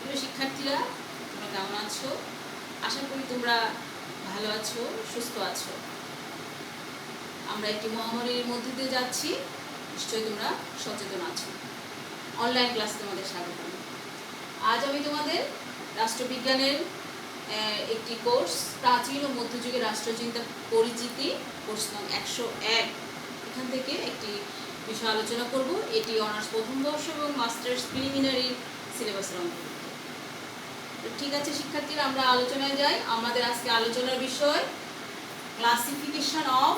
প্রিয় শিক্ষার্থীরা, তোমরা কেমন আছো? আশা করি তোমরা ভালো আছো, সুস্থ আছো। আমরা একটি মহামারীর মধ্যে দিয়ে যাচ্ছি, নিশ্চয়ই তোমরা সচেতন আছো। অনলাইন ক্লাস তোমাদের স্বাগত। আজ আমি তোমাদের রাষ্ট্রবিজ্ঞানের একটি কোর্স, প্রাচীন ও মধ্যযুগের রাষ্ট্রচিন্তা পরিচিতি, কোর্স নং 101, এখান থেকে একটি বিষয় আলোচনা করব। এটি অনার্স প্রথম বর্ষ এবং মাস্টার্স প্রিলিমিনারি সিলেবাসের অন্তর্ভুক্ত। ঠিক আছে শিক্ষার্থীরা, আমরা আলোচনায় যাই। আমাদের আজকে আলোচনার বিষয় classification of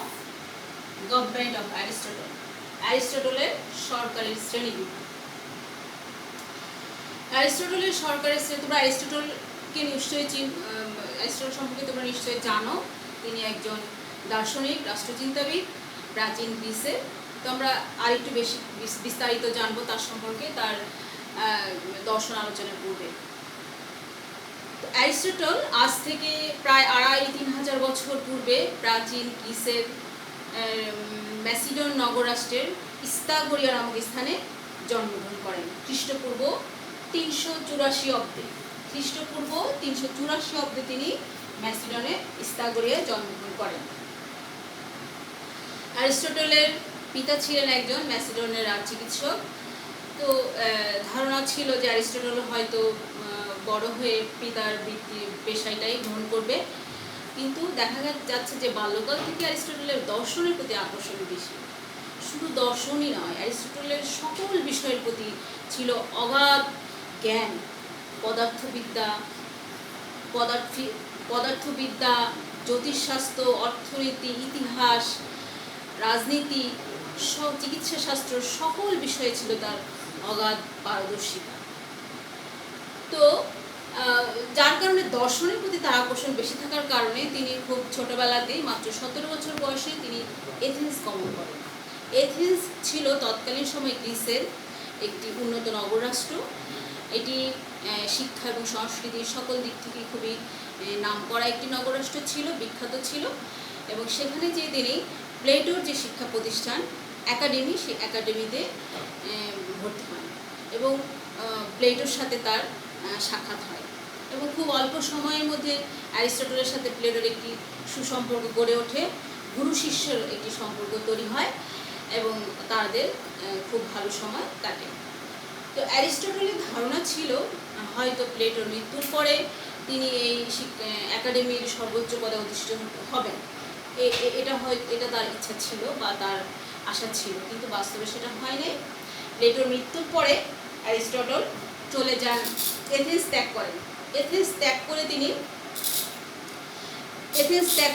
government of Aristotle, অ্যারিস্টটলের সরকারের শ্রেণীবিভাগ। অ্যারিস্টটলের সরকারের শ্রেণী, তোমরা অ্যারিস্টটলকে নিশ্চয়ই অ্যারিস্টটল সম্পর্কে তোমরা নিশ্চয়ই জানো। তিনি একজন দার্শনিক, রাষ্ট্রচিন্তাবিদ, প্রাচীন গ্রিসের। তো আমরা আরেকটু বেশি বিস্তারিত জানবো তার সম্পর্কে, তার দর্শন আলোচনার পূর্বে। অ্যারিস্টটল আজ থেকে প্রায় 2500-3000 বছর পূর্বে প্রাচীন গ্রিসের ম্যাসিডন নগরাষ্ট্রের ইস্তাগোরিয়া নামক স্থানে জন্মগ্রহণ করেন খ্রিস্টপূর্ব 384 অব্দে। খ্রিস্টপূর্ব 384 অব্দে তিনি ম্যাসিডনে ইস্তাগোরিয়ায় জন্মগ্রহণ করেন। অ্যারিস্টটলের পিতা ছিলেন একজন ম্যাসিডনের রাজচিকিৎসক। তো ধারণা ছিল যে অ্যারিস্টটল হয়তো বড় হয়ে পিতার বৃত্তি পেশাটাই গ্রহণ করবে, কিন্তু দেখা যাচ্ছে যে বাল্যকাল থেকে অ্যারিস্টটলের দর্শনের প্রতি আকর্ষণ বেশি। শুধু দর্শনই নয়, অ্যারিস্টটলের সকল বিষয়ের প্রতি ছিল অগাধ জ্ঞান। পদার্থবিদ্যা, জ্যোতিষশাস্ত্র, অর্থনীতি, ইতিহাস, রাজনীতি, চিকিৎসাশাস্ত্র, সকল বিষয়ে ছিল তার অগাধ পারদর্শিতা। তো যার কারণে দর্শনের প্রতি তার আকর্ষণ বেশি থাকার কারণে তিনি খুব ছোটবেলাতেই, মাত্র 17 বছর বয়সে তিনি এথেন্স গমন করেন। এথেন্স ছিল তৎকালীন সময় গ্রিসের একটি উন্নত নগররাষ্ট্র। এটি শিক্ষা এবং সংস্কৃতির সকল দিক থেকে খুবই নামকরা একটি নগররাষ্ট্র ছিল, বিখ্যাত ছিল। এবং সেখানে যে তিনি প্লেটোর যে শিক্ষা প্রতিষ্ঠান একাডেমি, সেই একাডেমিতে ভর্তি হন এবং প্লেটোর সাথে তার সাক্ষাৎ হয়। এবং খুব অল্প সময়ের মধ্যে অ্যারিস্টটলের সাথে প্লেটোর একটি সুসম্পর্ক গড়ে ওঠে, গুরু শিষ্যের একটি সম্পর্ক তৈরি হয় এবং তাদের খুব ভালো সময় কাটে। তো অ্যারিস্টটলের ধারণা ছিল হয়তো প্লেটোর মৃত্যুর পরে তিনি এই একাডেমির সর্বোচ্চ পদে অধিষ্ঠিত হবেন। এটা তার ইচ্ছা ছিল বা তার আশা ছিল, কিন্তু বাস্তবে সেটা হয় নাই। প্লেটোর মৃত্যুর পরে অ্যারিস্টটল চলে যান, এথেন্স ত্যাগ করেন। এথেন্স ত্যাগ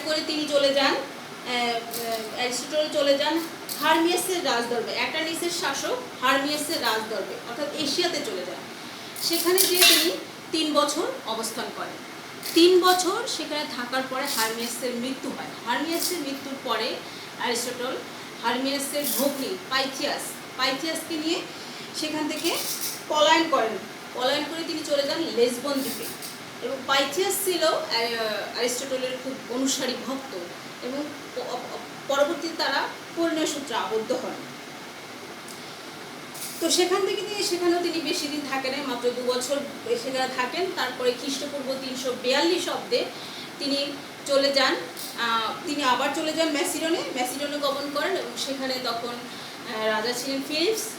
করে তিনি চলে যান, অ্যারিস্টটল চলে যান হারমিয়াসের রাজদরবে, অ্যাটানিসের শাসক হারমিয়াসের রাজদরবে, অর্থাৎ এশিয়াতে চলে যান। সেখানে গিয়ে তিনি 3 বছর অবস্থান করেন। 3 বছর সেখানে থাকার পরে হারমিয়াসের মৃত্যু হয়। হারমিয়াসের মৃত্যুর পরে অ্যারিস্টটল হারমিয়াসের ভগ্নী পাইথিয়াসকে নিয়ে সেখান থেকে পলায়ন করে তিনি চলে যান লেসবন দ্বীপে। এবং পাইথিয়াস ছিল অ্যারিস্টটলের খুব অনুসারী ভক্ত এবং পরবর্তীতে তারা পরিণয় সূত্রে আবদ্ধ হন। তো সেখানেও তিনি বেশি দিন থাকেন, মাত্র 2 বছর সেখানে থাকেন। তারপরে খ্রিস্টপূর্ব 342 অব্দে তিনি আবার চলে যান ম্যাসিডনে গমন করেন। এবং সেখানে তখন রাজা ছিলেন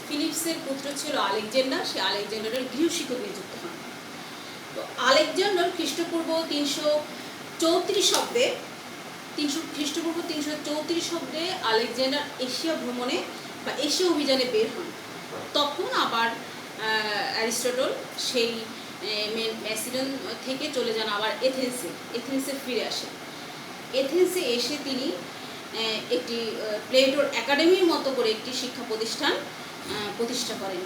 ফিলিপসের পুত্র ছিল আলেকজান্ডার। সে আলেকজান্ডারের গৃহশিক্ষক নিযুক্ত হন। তো আলেকজান্ডার খ্রিস্টপূর্ব 334 অব্দে আলেকজান্ডার এশিয়া ভ্রমণে বা এশিয়া অভিযানে বের হন। তখন আবার অ্যারিস্টটল সেই ম্যাসিডন থেকে চলে যান আবার এথেন্সে ফিরে আসেন। এথেন্সে এসে তিনি একটি প্লেটোর একাডেমির মতো করে একটি শিক্ষা প্রতিষ্ঠান প্রতিষ্ঠা করেন।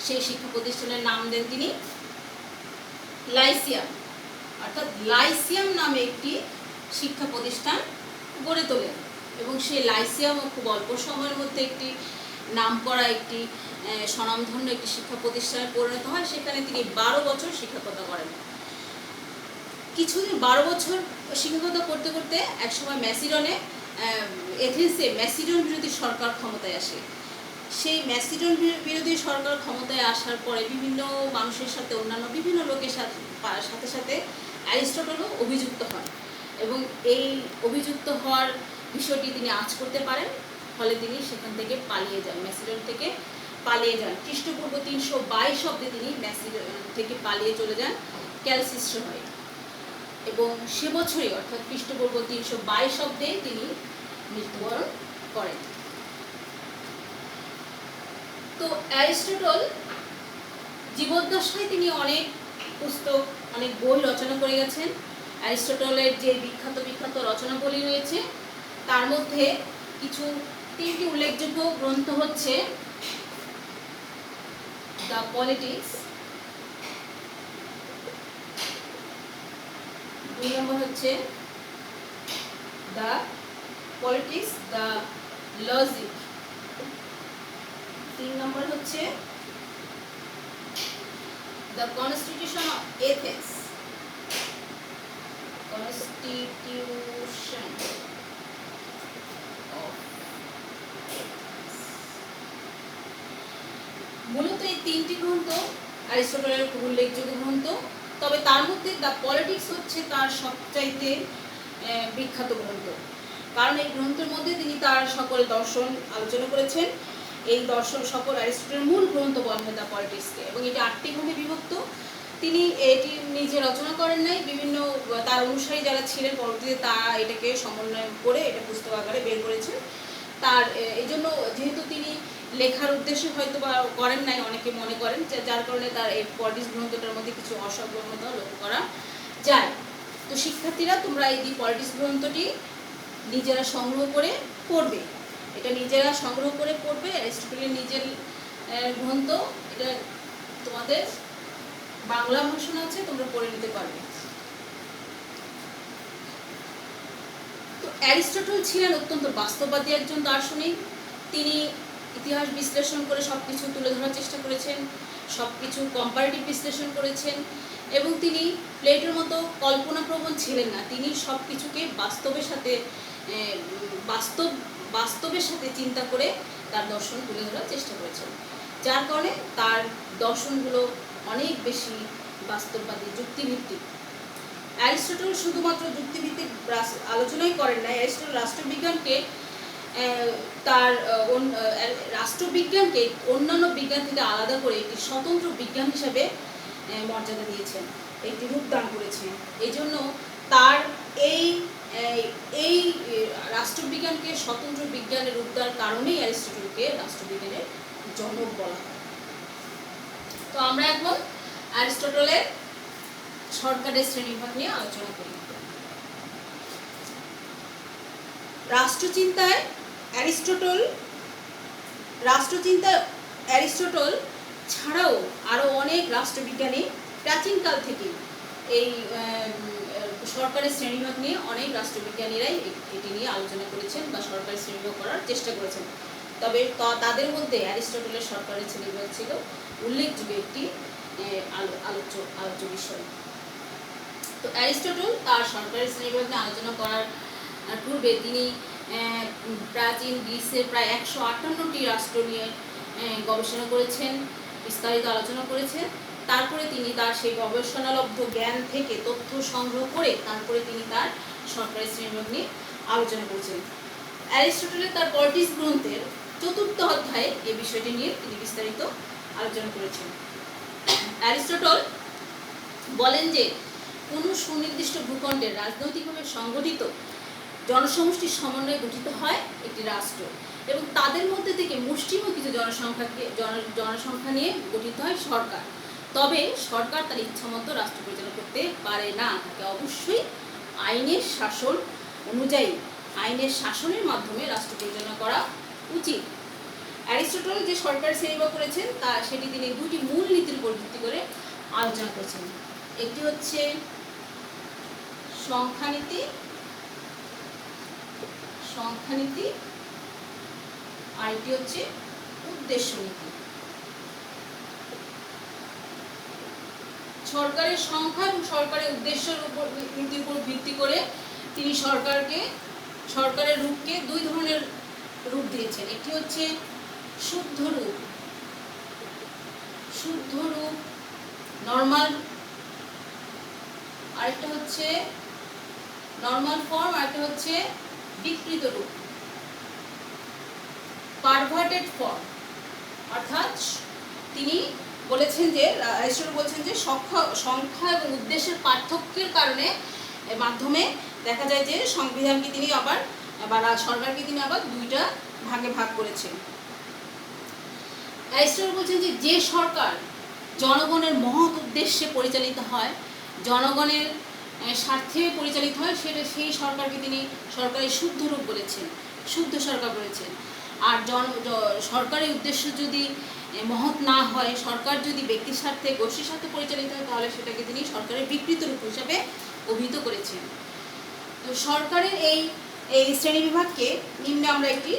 সেই শিক্ষা প্রতিষ্ঠানের নাম দেন তিনি লাইসিয়াম, অর্থাৎ লাইসিয়াম নামে একটি শিক্ষা প্রতিষ্ঠান গড়ে তোলেন। এবং সেই লাইসিয়ামও খুব অল্প সময়ের মধ্যে একটি নামকরা, একটি স্বনামধন্য একটি শিক্ষা প্রতিষ্ঠানে পরিণত হয়। সেখানে তিনি 12 বছর শিক্ষকতা করেন। কিছুদিন 12 বছর শিক্ষকতা করতে করতে একসময় এথেন্সে ম্যাসিডন বিরোধী সরকার ক্ষমতায় আসে। সেই ম্যাসিডন বিরোধী সরকার ক্ষমতায় আসার পরে বিভিন্ন মানুষের সাথে, অন্যান্য বিভিন্ন লোকের সাথে সাথে অ্যারিস্টটলও অভিযুক্ত হন, এবং এই অভিযুক্ত হওয়ার বিষয়টি তিনি আঁচ করতে পারেন, ফলে তিনি সেখান থেকে পালিয়ে যান, ম্যাসিডন থেকে পালিয়ে যান। খ্রিস্টপূর্ব 322 অব্দে তিনি ম্যাসিডন থেকে পালিয়ে চলে যান ক্যালসিস শহরে, এবং সে বছরই অর্থাৎ খ্রিস্টপূর্ব 322 অব্দে তিনি মৃত্যুবরণ করেন। তো অ্যারিস্টটল জীবদ্দশায় তিনি অনেক পুস্তক, অনেক বই রচনা করে গেছেন। অ্যারিস্টটলের যে বিখ্যাত বিখ্যাত রচনাবলী রয়েছে তার মধ্যে কিছু 3টি উল্লেখযোগ্য গ্রন্থ হচ্ছে দ্য পলিটিক্স, 2 নম্বর হচ্ছে দ্য পলিটিক্স দ্য লজিক, 3 নম্বর হচ্ছে the constitution of Athens, constitution of. মূলত এই 3টি গ্রন্থ অ্যারিস্টটলের খুব উল্লেখযোগ্য গ্রন্থ, তবে তার মধ্যে দ্য পলিটিক্স হচ্ছে তার সবচাইতে বিখ্যাত গ্রন্থ, কারণ এই গ্রন্থের মধ্যে তিনি তার সকল দর্শন আলোচনা করেছেন। এই দর্শন সকল অ্যারিস্টটলের মূল গ্রন্থ বলা হয় দ্য পলিটিক্সকে, এবং এটি 8টি ভাগে বিভক্ত। তিনি এটি নিজে রচনা করেন নাই, বিভিন্ন তার অনুসারী যারা ছিলেন পরবর্তীতে তারা এটাকে সমন্বয় করে এটা পুস্তক আকারে বের করেছেন। তার এই জন্য, যেহেতু তিনি লেখার উদ্দেশ্যে হয়তো বা করেন নাই অনেকে মনে করেন, যার কারণে তার এই পলিটিক্স গ্রন্থটার মধ্যে কিছু অসংলগ্নতা লক্ষ্য করা যায়। তো শিক্ষার্থীরা, তোমরা এই পলিটিক্স গ্রন্থটি নিজেরা সংগ্রহ করে পড়বে, এটা নিজেরা সংগ্রহ করে পড়বে। অ্যারিস্টটলের নিজের গ্রন্থ, এটা তোমাদের বাংলা ভাষণ আছে, তোমরা পড়ে নিতে পারবে। তো অ্যারিস্টটল ছিলেন অত্যন্ত বাস্তববাদী একজন দার্শনিক। তিনি ইতিহাস বিশ্লেষণ করে সবকিছু তুলে ধরার চেষ্টা করেছেন, সবকিছু কম্পারেটিভ বিশ্লেষণ করেছেন, এবং তিনি প্লেটোর মতো কল্পনাপ্রবণ ছিলেন না। তিনি সবকিছুকে বাস্তবের সাথে চিন্তা করে তার দর্শন তুলে ধরার চেষ্টা করেছেন, যার কারণে তার দর্শনগুলো অনেক বেশি বাস্তববাদী, যুক্তিভিত্তিক। অ্যারিস্টটল শুধুমাত্র যুক্তিভিত্তিক আলোচনাই করেন না, অ্যারিস্টটল রাষ্ট্রবিজ্ঞানকে অন্যান্য বিজ্ঞান থেকে আলাদা করে একটি স্বতন্ত্র বিজ্ঞান হিসাবে মর্যাদা দিয়েছেন, একটি রূপদান করেছেন। এই জন্য তার এই রাষ্ট্রবিজ্ঞানকে স্বতন্ত্র বিজ্ঞানের রূপদান কারণেই অ্যারিস্টটলকে রাষ্ট্রবিজ্ঞানের জনক বলা হয়। তো আমরা এখন অ্যারিস্টটলের সরকারের শ্রেণীবিভাগ নিয়ে আলোচনা করি। রাষ্ট্রচিন্তায় অ্যারিস্টটল ছাড়াও আরও অনেক রাষ্ট্রবিজ্ঞানী প্রাচীনকাল থেকে এই সরকারের শ্রেণীবিভাগ নিয়ে অনেক রাষ্ট্রবিজ্ঞানীরাই এটি নিয়ে আলোচনা করেছেন বা সরকারের শ্রেণীবিভাগ করার চেষ্টা করেছেন। তবে তাদের মধ্যে অ্যারিস্টটলের সরকারের শ্রেণীবিভাগ ছিল উল্লেখযোগ্য একটি আলোচ্য বিষয়। তো অ্যারিস্টটল তার সরকারের শ্রেণীবিভাগ নিয়ে আলোচনা করার পূর্বে তিনি প্রাচীন গ্রিসের প্রায় 158টি রাষ্ট্র নিয়ে গবেষণা করেছেন, বিস্তারিত আলোচনা করেছেন। তারপরে তিনি তার সেই গবেষণালব্ধ জ্ঞান থেকে তথ্য সংগ্রহ করে তারপরে তিনি তার সরকারের শ্রেণীবিভাগ নিয়ে আলোচনা করেছেন। অ্যারিস্টটলের তার পলিটিক্স গ্রন্থের 4র্থ অধ্যায়ে এই বিষয়টি নিয়ে তিনি বিস্তারিত আলোচনা করেছেন। অ্যারিস্টটল বলেন যে কোনো সুনির্দিষ্ট ভূখণ্ডের রাজনৈতিকভাবে সংগঠিত জনসমষ্টির সমন্বয়ে গঠিত হয় একটি রাষ্ট্র, এবং তাদের মধ্যে থেকে মুষ্টিমেয় কিছু জনসংখ্যা নিয়ে গঠিত হয় সরকার। তবে সরকার তার ইচ্ছামতো রাষ্ট্র পরিচালনা করতে পারে না, তাকে অবশ্যই আইনের শাসন অনুযায়ী আইনের শাসনের মাধ্যমে রাষ্ট্র পরিচালনা করা উচিত। অ্যারিস্টটল যে সরকার শ্রেণীবিভাগ করেছেন সেটি তিনি 2টি মূল নীতির উপর ভিত্তি করে আলোচনা করেছেন। একটি হচ্ছে সংখ্যানীতি, আর একটি হচ্ছে উদ্দেশ্য নীতি। সরকারের সংখ্যা এবং সরকারের উদ্দেশ্যের নীতির উপর ভিত্তি করে তিনি সরকারের রূপকে 2 ধরনের রূপ দিয়েছেন। একটি হচ্ছে শুদ্ধ রূপ, নর্মাল, আরেকটা হচ্ছে নর্মাল ফর্ম, আরেকটা হচ্ছে বিকৃত রূপ, পারভার্টেড ফর্ম। অর্থাৎ তিনি বলেছেন যে অ্যারিস্টটল বলছেন যে সংখ্যা এবং উদ্দেশ্যের পার্থক্যের কারণে মাধ্যমে দেখা যায় যে সংবিধানকে তিনি আবার বা সরকারকে তিনি আবার দুইটা ভাগে ভাগ করেছেন। অ্যারিস্টটল বলছেন যে যে সরকার জনগণের মহৎ উদ্দেশ্যে পরিচালিত হয়, জনগণের স্বার্থে পরিচালিত হয়, সেই সরকারকে তিনি সরকারের শুদ্ধ রূপ বলেছেন, শুদ্ধ সরকার বলেছেন। আর সরকারের উদ্দেশ্য যদি মহৎ না হয়, সরকার যদি ব্যক্তির স্বার্থে গোষ্ঠীর স্বার্থে পরিচালিত হয়, তাহলে সেটাকে তিনি সরকারের বিকৃত রূপ হিসাবে অভিহিত করেছেন। তো সরকারের এই শ্রেণীবিভাগকে নিম্নে আমরা একটি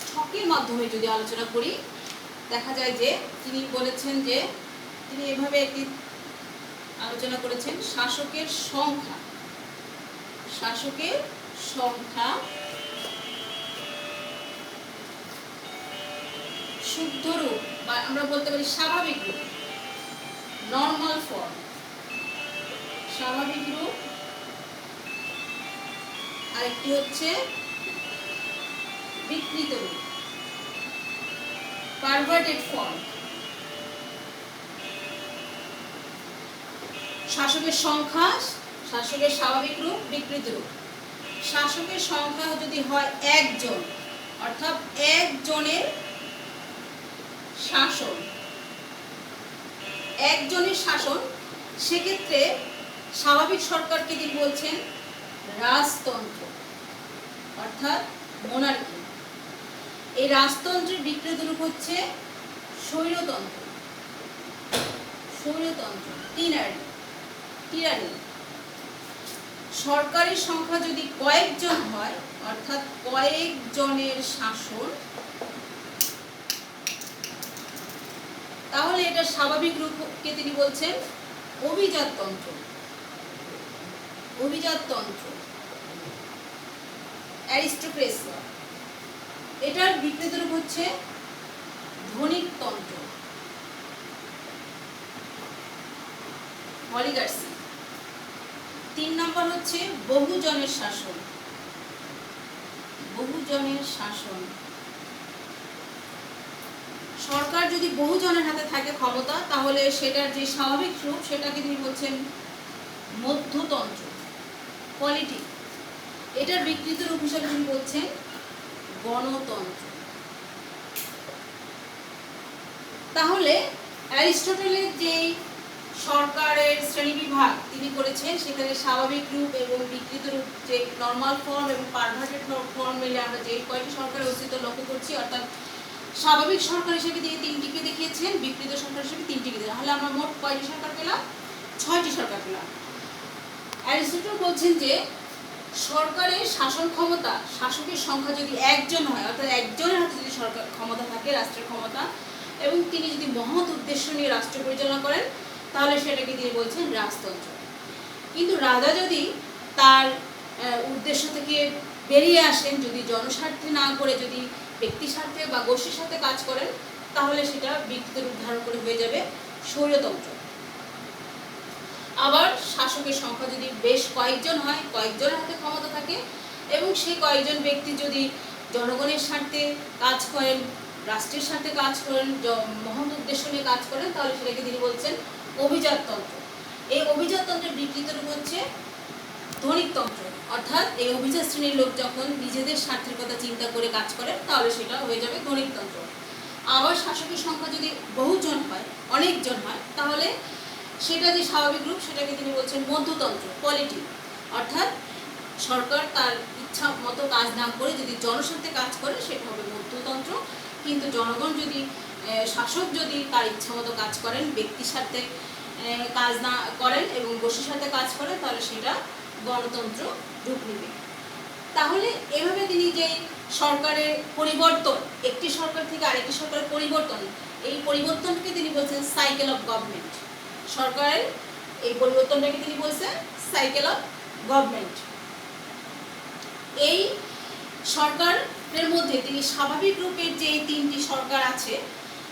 ছকের মাধ্যমে যদি আলোচনা করি, দেখা যায় যে তিনি বলেছেন যে তিনি এভাবে একটি আলোচনা করেছেন, শাসকের সংখ্যা, শুদ্ধ রূপ বা আমরা বলতে পারি স্বাভাবিক রূপ, নর্মাল ফর্ম, স্বাভাবিক রূপ। আরেকটি হচ্ছে বিকৃত রূপ, পারভার্টেড ফর্ম। শাসকের সংখ্যা, শাসকের স্বাভাবিক রূপ, বিকৃত রূপ। শাসকের সংখ্যা যদি হয় একজন, অর্থাৎ একজনের শাসন, সেক্ষেত্রে স্বাভাবিক সরকারকে তিনি বলছেন রাজতন্ত্র, অর্থাৎ মোনার্কি। এই রাজতন্ত্রের বিকৃত রূপ হচ্ছে স্বৈরতন্ত্র, টিরানি। সরকারের সংখ্যা যদি কয়েকজন হয়, অর্থাৎ কয়েকজনের শাসন, তাহলে এটা স্বাভাবিক রূপকে তিনি বলছেন অভিজাততন্ত্র, অ্যারিস্টোক্রেসি। এটার বিকৃত রূপ হচ্ছে ধনিকতন্ত্র, অলিগার্সি। 3 নম্বর হচ্ছে বহুজনের শাসন। সরকার যদি বহুজনের হাতে থাকে ক্ষমতা, তাহলে সেটার যে স্বাভাবিক রূপ সেটাকে তিনি বলছেন মধ্যতন্ত্র, পলিটিক। এটার বিকৃত রূপ হিসেবে তিনি বলছেন গণতন্ত্র। তাহলে অ্যারিস্টটলের যে সরকারের শ্রেণীবিভাগ তিনি করেছেন, সেখানে স্বাভাবিক রূপ এবং বিকৃত রূপ, যে নর্মাল ফর্ম এবং পারভার্টেড ফর্ম মিলে আমরা যে কয়টি সরকারের অস্তিত্ব লক্ষ্য করছি, অর্থাৎ স্বাভাবিক সরকার হিসেবে তিনি 3টিকে দেখিয়েছেন, বিকৃত সরকার হিসেবে 3টিকে। তাহলে আমরা মোট কয়টি সরকার পেলাম? 6টি সরকার পেলাম। অ্যারিস্টটল বলছেন যে সরকারের শাসন ক্ষমতা, শাসকের সংখ্যা যদি একজন হয়, অর্থাৎ একজনের হাতে যদি সরকার ক্ষমতা থাকে, রাষ্ট্রের ক্ষমতা, এবং তিনি যদি মহৎ উদ্দেশ্য নিয়ে রাষ্ট্র পরিচালনা করেন, তাহলে সেটাকে তিনি বলছেন রাজতন্ত্র। কিন্তু রাজা যদি তার উদ্দেশ্য থেকে বেরিয়ে আসেন, যদি জনস্বার্থে না করে যদি ব্যক্তি স্বার্থে বা গোষ্ঠীর স্বার্থে কাজ করেন, তাহলে সেটা বিকৃত রূপ ধারণ করে হয়ে যাবে স্বৈরতন্ত্র। আবার শাসকের সংখ্যা যদি বেশ কয়েকজন হয়, কয়েকজনের হাতে ক্ষমতা থাকে, এবং সেই কয়েকজন ব্যক্তি যদি জনগণের স্বার্থে কাজ করেন, রাষ্ট্রের স্বার্থে কাজ করেন, মহৎ উদ্দেশ্য নিয়ে কাজ করেন, তাহলে সেটাকে তিনি বলছেন অভিজাততন্ত্র। এই অভিজাততন্ত্রের বিকৃত রূপ হচ্ছে ধনিকতন্ত্র, অর্থাৎ এই অভিজাত শ্রেণীর লোক যখন নিজেদের স্বার্থের কথা চিন্তা করে কাজ করেন, তাহলে সেটা হয়ে যাবে ধনিকতন্ত্র। আবার শাসকের সংখ্যা যদি বহুজন হয়, অনেকজন হয়, তাহলে সেটা যে স্বাভাবিক রূপ, সেটাকে তিনি বলছেন মধ্যতন্ত্র, পলিটিক। অর্থাৎ সরকার তার ইচ্ছা মতো কাজ না করে যদি জনস্বার্থে কাজ করে, সেটা হবে মধ্যতন্ত্র। কিন্তু জনগণ যদি, শাসক যদি তার ইচ্ছা মতো কাজ করেন, ব্যক্তির স্বার্থে কাজ না করেন এবং গোষ্ঠীর সাথে কাজ করেন, তাহলে সেটা গণতন্ত্র রূপ নেবে। তাহলে এভাবে তিনি যে সরকারের পরিবর্তন, একটি সরকার থেকে আরেকটি সরকারের পরিবর্তন, এই পরিবর্তনকে তিনি বলছেন সাইকেল অফ গভর্নমেন্ট। সরকারের এই পরিবর্তনটাকে তিনি বলছেন সাইকেল অফ গভর্নমেন্ট। এই সরকার এর মধ্যে তিনি স্বাভাবিক রূপের যে তিনটি সরকার আছে,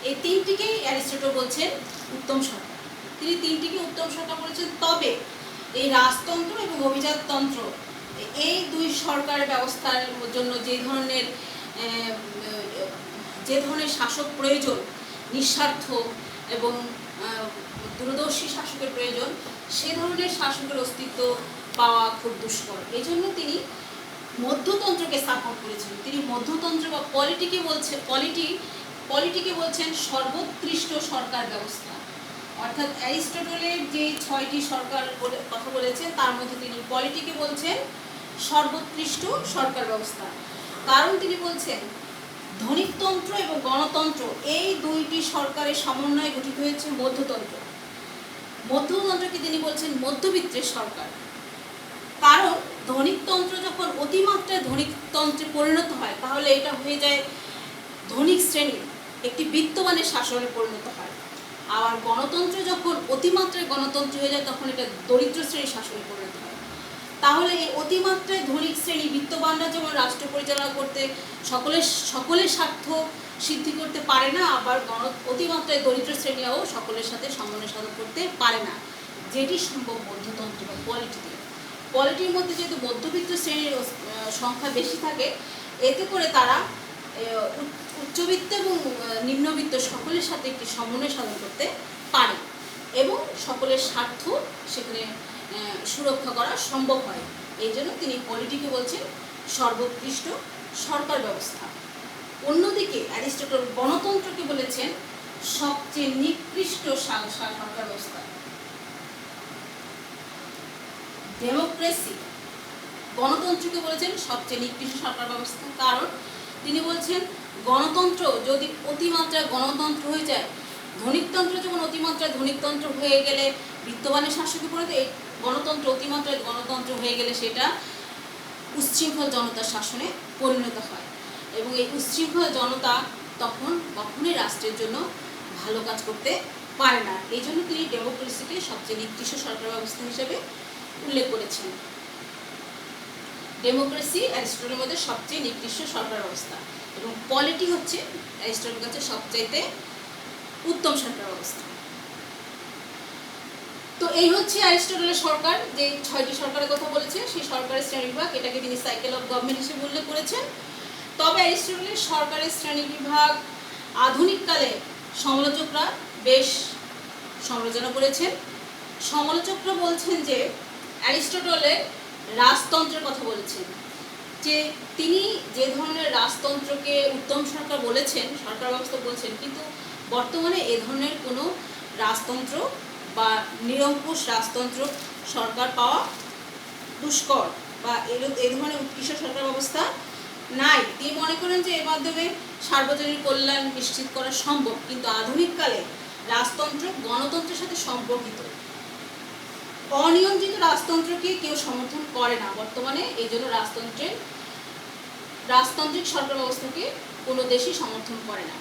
এই তিনটিকেই অ্যারিস্টটল বলছেন উত্তম সরকার। তিনি তিনটিকে উত্তম সরকার বলেছেন। তবে এই রাজতন্ত্র এবং অভিজাততন্ত্র, এই দুই সরকারের ব্যবস্থার জন্য যে ধরনের শাসক প্রয়োজন, নিঃস্বার্থ এবং দূরদর্শী শাসকের প্রয়োজন, সে ধরনের শাসকের অস্তিত্ব পাওয়া খুব দুষ্কর। এই জন্য তিনি মধ্যতন্ত্রকে সাপোর্ট করেছেন। তিনি মধ্যতন্ত্র বা পলিটিকে বলছেন সর্বোৎকৃষ্ট সরকার ব্যবস্থা। অর্থাৎ অ্যারিস্টটলের যে 6টি সরকার কথা বলেছেন, তার মধ্যে তিনি পলিটিকে বলছেন সর্বোৎকৃষ্ট সরকার ব্যবস্থা। কারণ তিনি বলছেন ধনিকতন্ত্র এবং গণতন্ত্র, এই দুইটি সরকারের সমন্বয়ে গঠিত হয়েছে মধ্যতন্ত্র। মধ্যতন্ত্রকে তিনি বলছেন মধ্যবিত্তের সরকার। কারণ ধনিকতন্ত্র যখন অতিমাত্রায় ধনিকতন্ত্রে পরিণত হয়, তাহলে এটা হয়ে যায় ধনিক শ্রেণী একটি বিত্তবানের শাসনে পরিণত হয়। আবার গণতন্ত্র যখন অতিমাত্রায় গণতন্ত্র হয়ে যায়, তখন এটা দরিদ্র শ্রেণীর শাসনে পরিণত হয়। তাহলে এই অতিমাত্রায় ধনিক শ্রেণী বিত্তবানরা যেমন রাষ্ট্র পরিচালনা করতে সকলের স্বার্থ সিদ্ধি করতে পারে না, আবার অতিমাত্রায় দরিদ্র শ্রেণীও সকলের সাথে সমন্বয় সাধন করতে পারে না, যেটি সম্ভব মধ্যতন্ত্র বা পলিটিতে। পলিটির মধ্যে যেহেতু মধ্যবিত্ত শ্রেণীর সংখ্যা বেশি থাকে, এতে করে তারা উচ্চবিত্ত এবং নিম্নবিত্ত সকলের সাথে একটি সমন্বয় সাধন করতে পারে এবং সকলের স্বার্থ সেখানে সুরক্ষা করা সম্ভব হয়। এই জন্য তিনি পলিটিকে বলছেন সর্বোৎকৃষ্ট সরকার ব্যবস্থা। অন্যদিকে অ্যারিস্টটল গণতন্ত্রকে বলেছেন সবচেয়ে নিকৃষ্ট সরকার ব্যবস্থা। ডেমোক্রেসি, গণতন্ত্রকে বলেছেন সবচেয়ে নিকৃষ্ট সরকার ব্যবস্থা। কারণ তিনি বলছেন গণতন্ত্র যদি অতিমাত্রায় গণতন্ত্র হয়ে যায়, ধনিকতন্ত্র যেমন অতিমাত্রায় ধনিকতন্ত্র হয়ে গেলে বিত্তবানের শাসকে পড়ে, এই গণতন্ত্র অতিমাত্রায় গণতন্ত্র হয়ে গেলে সেটা উচ্ছৃঙ্খল জনতার শাসনে পরিণত হয় এবং এই উচ্ছৃঙ্খল জনতা তখন কখনোই রাষ্ট্রের জন্য ভালো কাজ করতে পারে না। এই জন্য তিনি ডেমোক্রেসিকে সবচেয়ে নিকৃষ্ট সরকার ব্যবস্থা হিসেবে উল্লেখ করেছেন। ডেমোক্রেসি অ্যারিস্টটলের মধ্যে সবচেয়ে নিকৃষ্ট সরকার ব্যবস্থা এবং পলিটি হচ্ছে অ্যারিস্টটলের কাছে সবচাইতে উত্তম সরকার ব্যবস্থা। তো এই হচ্ছে অ্যারিস্টটলের সরকার, যে 6টি সরকারের কথা বলেছে সেই সরকারের শ্রেণীবিভাগ, এটাকে তিনি সাইকেল অফ গভর্নমেন্ট হিসেবে উল্লেখ করেছেন। তবে অ্যারিস্টটলের সরকারের শ্রেণীবিভাগ আধুনিককালে সমালোচকরা বেশ সমালোচনা করেছেন। সমালোচকরা বলছেন যে অ্যারিস্টটলের রাজতন্ত্রের কথা বলেছেন, যে তিনি যে ধরনের রাজতন্ত্রকে উত্তম সরকার বলেছেন, সরকার ব্যবস্থা বলছেন, কিন্তু বর্তমানে এ ধরনের কোনো রাজতন্ত্র বা নিরঙ্কুশ রাজতন্ত্র সরকার পাওয়া দুষ্কর বা এ ধরনের উৎকৃষ্ট সরকার ব্যবস্থা নাই। তিনি মনে করেন যে এর মাধ্যমে সার্বজনীন কল্যাণ নিশ্চিত করা সম্ভব, কিন্তু আধুনিককালে রাজতন্ত্র গণতন্ত্রের সাথে সম্পর্কিত। অনিয়ন্ত্রিত রাজতন্ত্রকে কেউ সমর্থন করে না বর্তমানে, এই জন্য রাজতান্ত্রিক সরকার ব্যবস্থাকে কোনো দেশই সমর্থন করে না।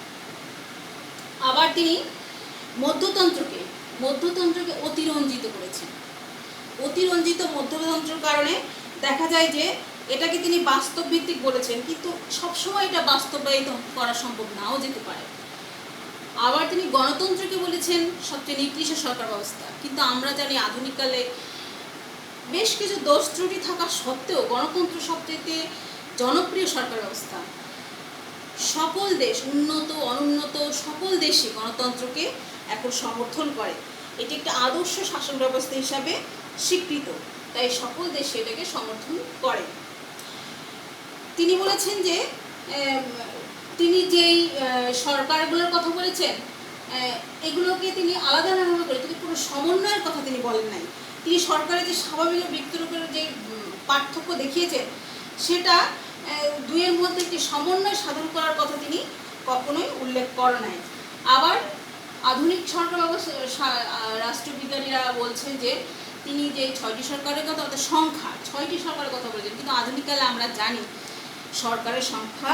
আবার তিনি মধ্যতন্ত্রকে অতিরঞ্জিত করেছেন। অতিরঞ্জিত মধ্যতন্ত্রের কারণে দেখা যায় যে এটাকে তিনি বাস্তব ভিত্তিক বলেছেন, কিন্তু সবসময় এটা বাস্তবায়িত করা সম্ভব নাও যেতে পারে। আবার তিনি গণতন্ত্রকে বলেছেন সবচেয়ে নিকৃষ্ট সরকার ব্যবস্থা, কিন্তু আমরা জানি আধুনিককালে বেশ কিছু দোষ ত্রুটি থাকা সত্ত্বেও গণতন্ত্র সবচেয়ে জনপ্রিয় সরকার ব্যবস্থা। সকল দেশ, উন্নত অনুন্নত সকল দেশই গণতন্ত্রকে এখন সমর্থন করে। এটি একটি আদর্শ শাসন ব্যবস্থা হিসাবে স্বীকৃত, তাই সকল দেশ এটাকে সমর্থন করে। তিনি বলেছেন যে তিনি যেই সরকারগুলোর কথা বলেছেন এগুলোকে তিনি আলাদাভাবে করে, কিন্তু কোনো সমন্বয়ের কথা তিনি বলেন নাই। তিনি সরকারের যে স্বাভাবিক ব্যক্তির যে পার্থক্য দেখিয়েছেন, সেটা দুইয়ের মধ্যে একটি সমন্বয় সাধন করার কথা তিনি কখনোই উল্লেখ করেন নাই। আবার আধুনিক সরকার ব্যবস্থা রাষ্ট্রবিজ্ঞানীরা বলছেন যে তিনি যে 6টি সরকারের কথা, অর্থাৎ সংখ্যা 6টি সরকারের কথা বলেছেন, কিন্তু আধুনিককালে আমরা জানি সরকারের সংখ্যা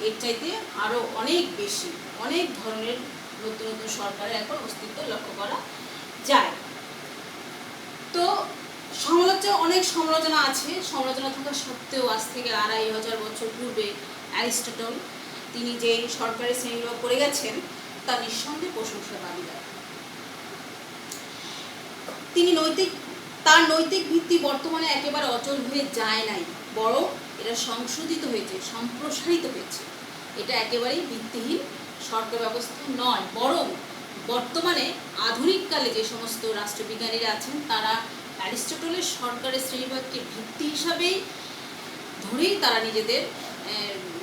এর চাইতে আরও অনেক বেশি। অনেক ধরনের নতুন নতুন সরকারের এখন অস্তিত্ব লক্ষ্য করা যায়। তো অনেক সমালোচনা আছে। সমালোচনা থাকা সত্ত্বেও আজ থেকে 2500 বছর পূর্বে অ্যারিস্টটল, তিনি যে সরকারি শ্রেণীবিভাগ করে গেছেন তা নিঃসন্দেহে প্রশংসার দাবিদার। তার নৈতিক ভিত্তি বর্তমানে একেবারে অচল হয়ে যায় নাই, বরং এটা সংশোধিত হয়েছে, সম্প্রসারিত হয়েছে। এটা একেবারেই ভিত্তিহীন সরকার ব্যবস্থা নয়, বরং বর্তমানে আধুনিককালে যে সমস্ত রাষ্ট্রবিজ্ঞানীরা আছেন তারা অ্যারিস্টটলের সরকারের শ্রেণীবিভাগকে ভিত্তি হিসাবেই ধরেই তারা নিজেদের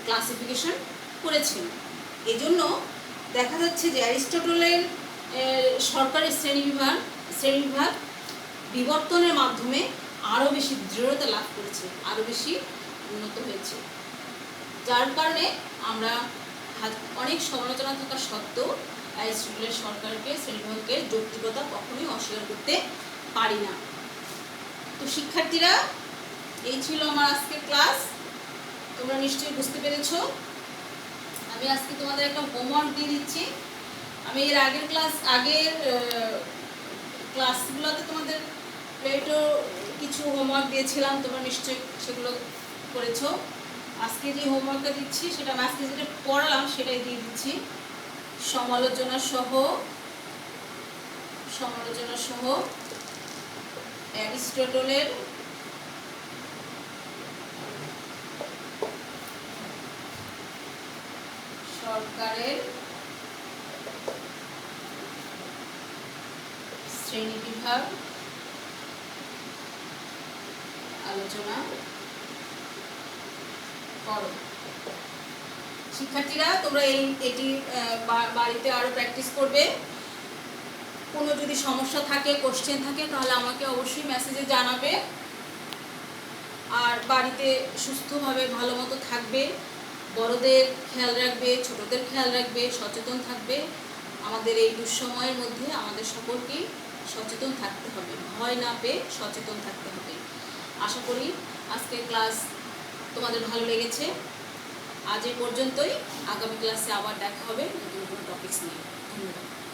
ক্লাসিফিকেশন করেছেন। এজন্য দেখা যাচ্ছে যে অ্যারিস্টটলের সরকারের শ্রেণীবিভাগ বিবর্তনের মাধ্যমে আরও বেশি দৃঢ়তা লাভ করেছে, আরও বেশি উন্নত হয়েছে, যার কারণে আমরা অনেক সমালোচনা থাকা সত্ত্বেও অ্যারিস্টটলের শ্রেণীবিভাগের যৌক্তিকতা কখনোই অস্বীকার করতে পারি না। তো শিক্ষার্থীরা, এই ছিল আমার আজকের ক্লাস। তোমরা নিশ্চয়ই বুঝতে পেরেছো। আমি আজকে তোমাদের একটা হোমওয়ার্ক দিয়ে দিচ্ছি। আমি এর আগের ক্লাসগুলোতে তোমাদের প্লেটো কিছু হোমওয়ার্ক দিয়েছিলাম, তোমরা নিশ্চয়ই সেগুলো করেছো। আজকে যে হোমওয়ার্কটা দিচ্ছি সেটা আমি আজকে যেটা পড়ালাম সেটাই দিয়ে দিচ্ছি। সমালোচনা সহ অ্যারিস্টটলের সরকারের শ্রেণীবিভাগ আলোচনা করো। শিক্ষার্থীরা, তোমরা এটি বাড়িতে আরো প্র্যাকটিস করবে। কোনো যদি সমস্যা থাকে, কোশ্চেন থাকে, তাহলে আমাকে অবশ্যই মেসেজে জানাবে। আর বাড়িতে সুস্থভাবে ভালো মতো থাকবে, বড়দের খেয়াল রাখবে, ছোটদের খেয়াল রাখবে, সচেতন থাকবে। আমাদের এই দুঃসময়ের মধ্যে আমাদের সকলকেই সচেতন থাকতে হবে, ভয় না পেয়ে সচেতন থাকতে হবে। আশা করি আজকের ক্লাস তোমাদের ভালো লেগেছে। আজ এই পর্যন্তই। আগামী ক্লাসে আবার দেখা হবে নতুন নতুন টপিকস নিয়ে। ধন্যবাদ।